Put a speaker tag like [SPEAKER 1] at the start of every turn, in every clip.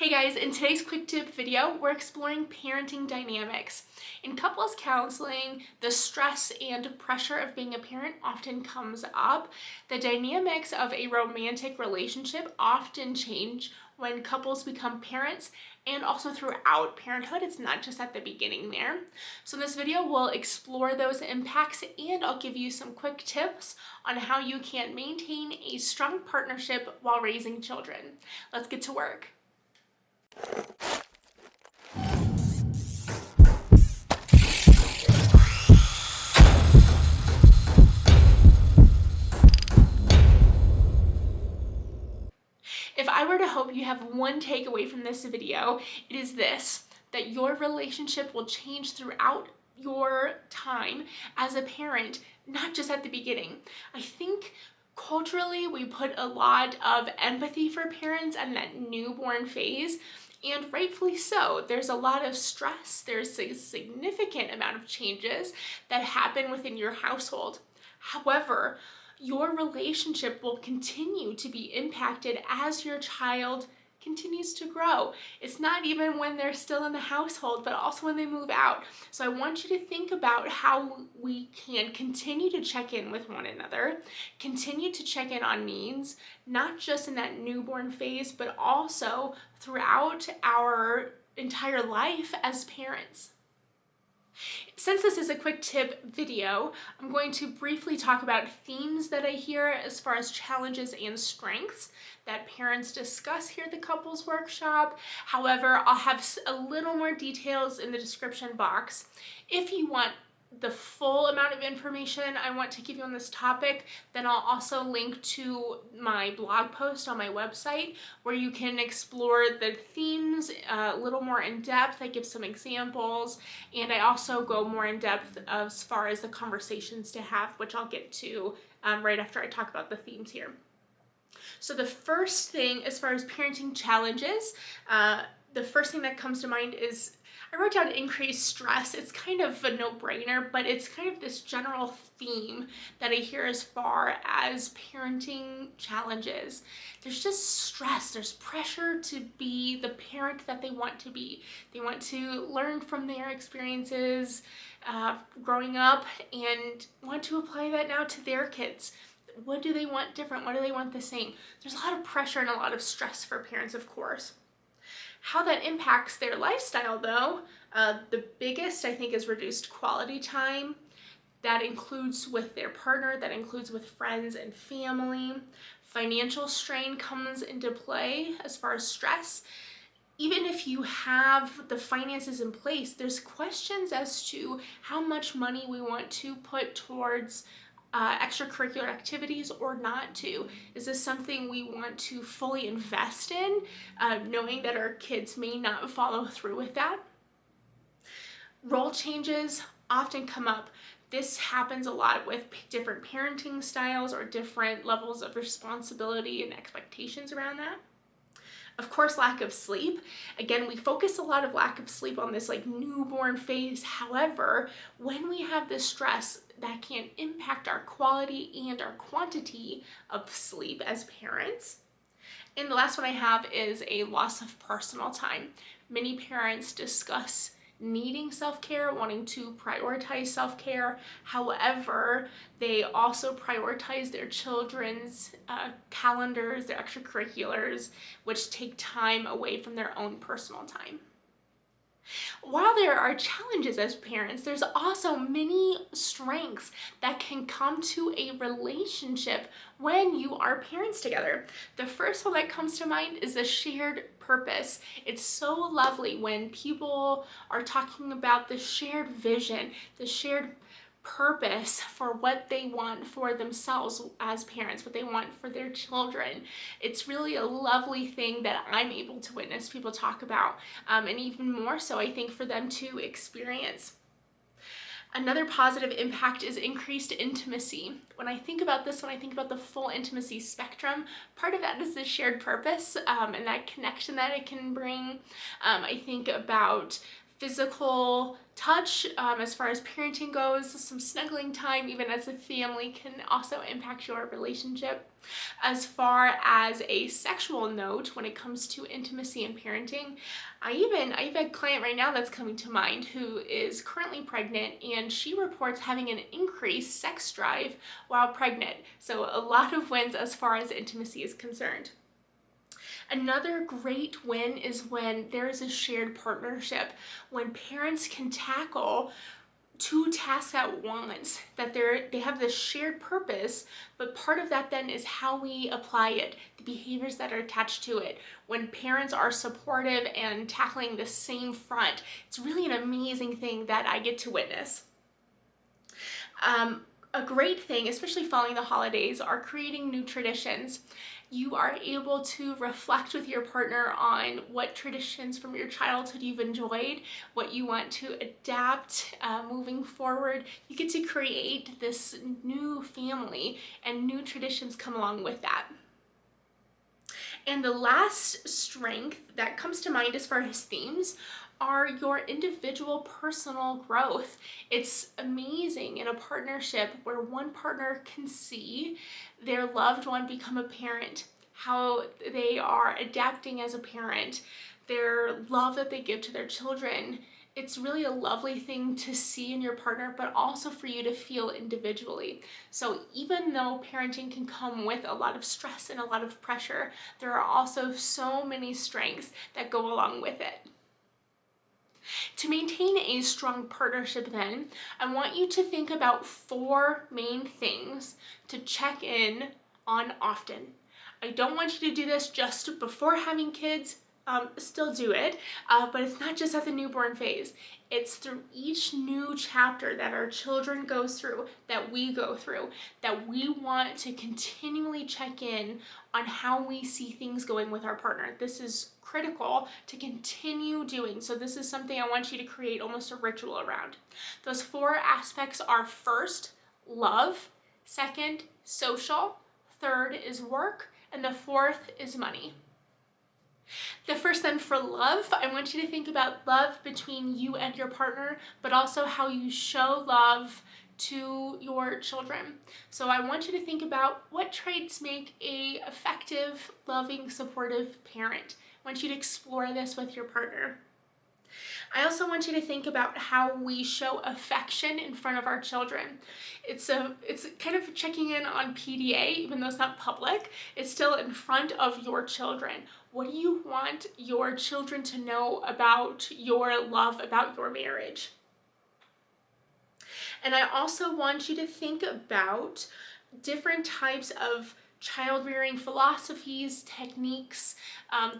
[SPEAKER 1] Hey guys, in today's quick tip video, we're exploring parenting dynamics. In couples counseling, the stress and pressure of being a parent often comes up. The dynamics of a romantic relationship often change when couples become parents and also throughout parenthood. It's not just at the beginning there. So in this video, we'll explore those impacts and I'll give you some quick tips on how you can maintain a strong partnership while raising children. Let's get to work. If I were to hope you have one takeaway from this video, it is this: that your relationship will change throughout your time as a parent, not just at the beginning. I think culturally we put a lot of empathy for parents and that newborn phase, and rightfully so. There's a lot of stress, there's a significant amount of changes that happen within your household. However, your relationship will continue to be impacted as your child continues to grow. It's not even when they're still in the household, but also when they move out. So I want you to think about how we can continue to check in with one another, continue to check in on needs, not just in that newborn phase, but also throughout our entire life as parents. Since this is a quick tip video, I'm going to briefly talk about themes that I hear as far as challenges and strengths that parents discuss here at the Couples Workshop. However, I'll have a little more details in the description box. If you want the full amount of information I want to give you on this topic, then I'll also link to my blog post on my website where you can explore the themes a little more in depth. I give some examples, and I also go more in depth as far as the conversations to have, which I'll get to right after I talk about the themes here. So the first thing, as far as parenting challenges, the first thing that comes to mind is I wrote down increased stress. It's kind of a no-brainer, but it's kind of this general theme that I hear as far as parenting challenges. There's just stress, there's pressure to be the parent that they want to be. They want to learn from their experiences growing up and want to apply that now to their kids. What do they want different? What do they want the same? There's a lot of pressure and a lot of stress for parents, of course. How that impacts their lifestyle, though, the biggest, I think, is reduced quality time. That includes with their partner, that includes with friends and family. Financial strain comes into play as far as stress. Even if you have the finances in place, there's questions as to how much money we want to put towards extracurricular activities or not to. Is this something we want to fully invest in, knowing that our kids may not follow through with that? Role changes often come up. This happens a lot with different parenting styles or different levels of responsibility and expectations around that. Of course, lack of sleep. Again, we focus a lot of lack of sleep on this like newborn phase. However, when we have this stress, that can impact our quality and our quantity of sleep as parents. And the last one I have is a loss of personal time. Many parents discuss needing self-care, wanting to prioritize self-care. However, they also prioritize their children's calendars, their extracurriculars, which take time away from their own personal time. While there are challenges as parents, there's also many strengths that can come to a relationship when you are parents together. The first one that comes to mind is the shared purpose. It's so lovely when people are talking about the shared vision, the shared purpose for what they want for themselves as parents, what they want for their children. It's really a lovely thing that I'm able to witness people talk about, and even more so, I think, for them to experience. Another positive impact is increased intimacy. When I think about this, when I think about the full intimacy spectrum, part of that is the shared purpose and that connection that it can bring. I think about physical touch as far as parenting goes. Some snuggling time, even as a family, can also impact your relationship. As far as a sexual note, when it comes to intimacy and parenting, I have a client right now that's coming to mind who is currently pregnant, and she reports having an increased sex drive while pregnant. So a lot of wins as far as intimacy is concerned. Another great win is when there is a shared partnership, when parents can tackle two tasks at once, that they have this shared purpose, but part of that then is how we apply it, the behaviors that are attached to it. When parents are supportive and tackling the same front, it's really an amazing thing that I get to witness. A great thing, especially following the holidays, are creating new traditions. You are able to reflect with your partner on what traditions from your childhood you've enjoyed, what you want to adapt moving forward. You get to create this new family, and new traditions come along with that. And the last strength that comes to mind as far as themes are your individual personal growth. It's amazing in a partnership where one partner can see their loved one become a parent, how they are adapting as a parent, their love that they give to their children. It's really a lovely thing to see in your partner, but also for you to feel individually. So even though parenting can come with a lot of stress and a lot of pressure, there are also so many strengths that go along with it. To maintain a strong partnership then, I want you to think about 4 main things to check in on often. I don't want you to do this just before having kids. Still do it, but it's not just at the newborn phase. It's through each new chapter that our children go through, that we go through, that we want to continually check in on how we see things going with our partner. This is critical to continue doing. So this is something I want you to create almost a ritual around. Those 4 aspects are: first, love; second, social; third is work; and the 4th is money. The first then, for love, I want you to think about love between you and your partner, but also how you show love to your children. So I want you to think about what traits make a effective, loving, supportive parent. I want you to explore this with your partner. I also want you to think about how we show affection in front of our children. It's kind of checking in on PDA, even though it's not public. It's still in front of your children. What do you want your children to know about your love, about your marriage? And I also want you to think about different types of child rearing philosophies, techniques.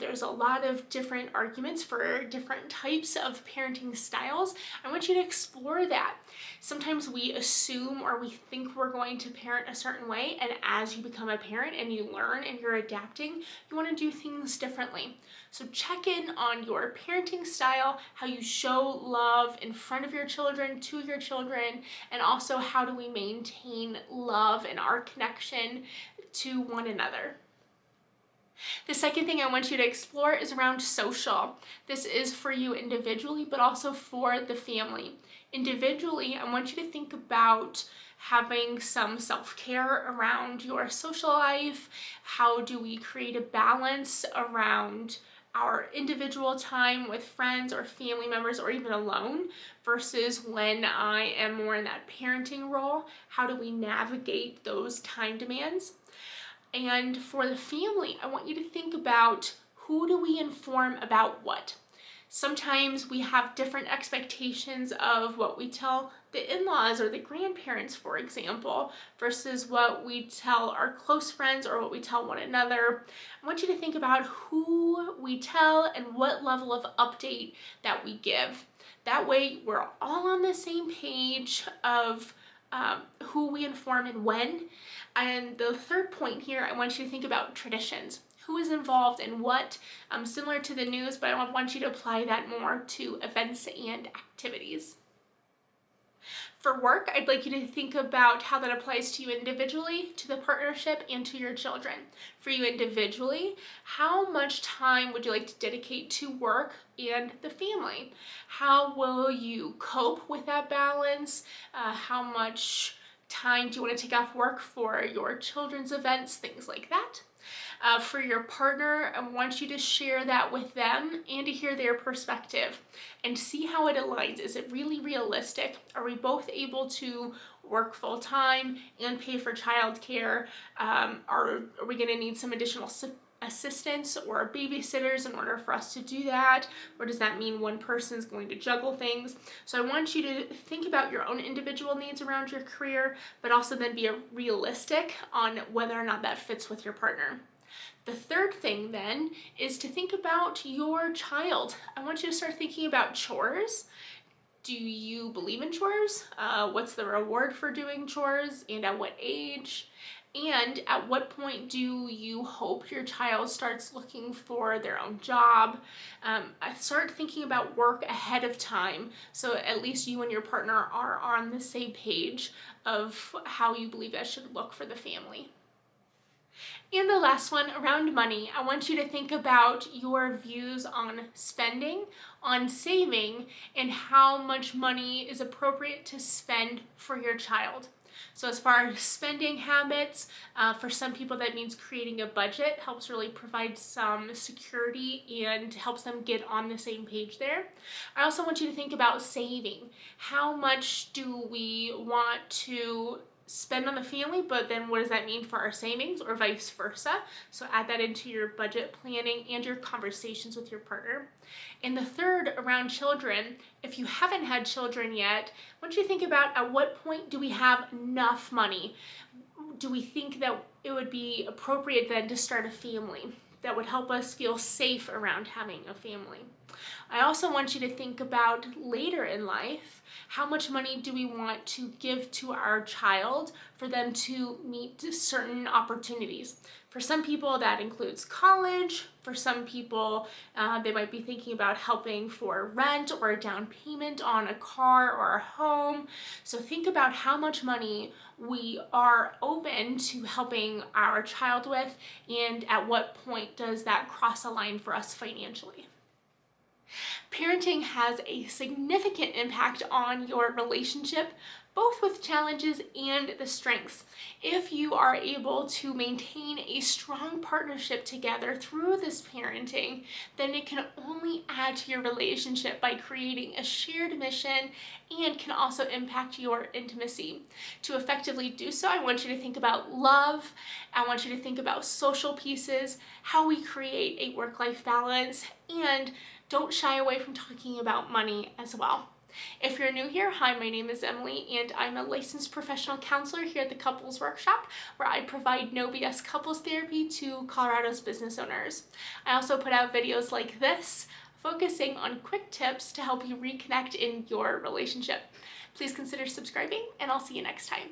[SPEAKER 1] There's a lot of different arguments for different types of parenting styles. I want you to explore that. Sometimes we assume or we think we're going to parent a certain way, and as you become a parent and you learn and you're adapting, you want to do things differently. So check in on your parenting style, how you show love in front of your children, to your children, and also how do we maintain love and our connection to one another. The second thing I want you to explore is around social. This is for you individually, but also for the family. Individually, I want you to think about having some self-care around your social life. How do we create a balance around our individual time with friends or family members, or even alone, versus when I am more in that parenting role? How do we navigate those time demands? And for the family, I want you to think about, who do we inform about what? Sometimes we have different expectations of what we tell the in-laws or the grandparents, for example, versus what we tell our close friends or what we tell one another. I want you to think about who we tell and what level of update that we give. That way we're all on the same page of who we inform and when. And the third point here, I want you to think about traditions. Who is involved in what? Similar to the news, but I want you to apply that more to events and activities. For work, I'd like you to think about how that applies to you individually, to the partnership, and to your children. For you individually, how much time would you like to dedicate to work and the family? How will you cope with that balance? How much time do you want to take off work for your children's events, things like that? For your partner, I want you to share that with them and to hear their perspective and see how it aligns. Is it really realistic? Are we both able to work full time and pay for childcare? Are we going to need some additional assistance or babysitters in order for us to do that? Or does that mean one person's going to juggle things? So I want you to think about your own individual needs around your career, but also then be realistic on whether or not that fits with your partner. The third thing then is to think about your child. I want you to start thinking about chores. Do you believe in chores? What's the reward for doing chores, and at what age? And at what point do you hope your child starts looking for their own job? Start thinking about work ahead of time, so at least you and your partner are on the same page of how you believe that should look for the family. And the last one, around money, I want you to think about your views on spending, on saving, and how much money is appropriate to spend for your child. So as far as spending habits, for some people that means creating a budget, helps really provide some security and helps them get on the same page there. I also want you to think about saving. How much do we want to spend on the family, but then what does that mean for our savings, or vice versa? So add that into your budget planning and your conversations with your partner. And the third, around children, if you haven't had children yet, I want you to think about at what point do we have enough money? Do we think that it would be appropriate then to start a family that would help us feel safe around having a family? I also want you to think about later in life, how much money do we want to give to our child for them to meet certain opportunities? For some people, that includes college. For some people, they might be thinking about helping for rent or a down payment on a car or a home. So think about how much money we are open to helping our child with, and at what point does that cross a line for us financially. Parenting has a significant impact on your relationship, both with challenges and the strengths. If you are able to maintain a strong partnership together through this parenting, then it can only add to your relationship by creating a shared mission and can also impact your intimacy. To effectively do so, I want you to think about love. I want you to think about social pieces, how we create a work-life balance, and don't shy away from talking about money as well. If you're new here, hi, my name is Emily, and I'm a licensed professional counselor here at the Couples Workshop, where I provide no BS couples therapy to Colorado's business owners. I also put out videos like this, focusing on quick tips to help you reconnect in your relationship. Please consider subscribing, and I'll see you next time.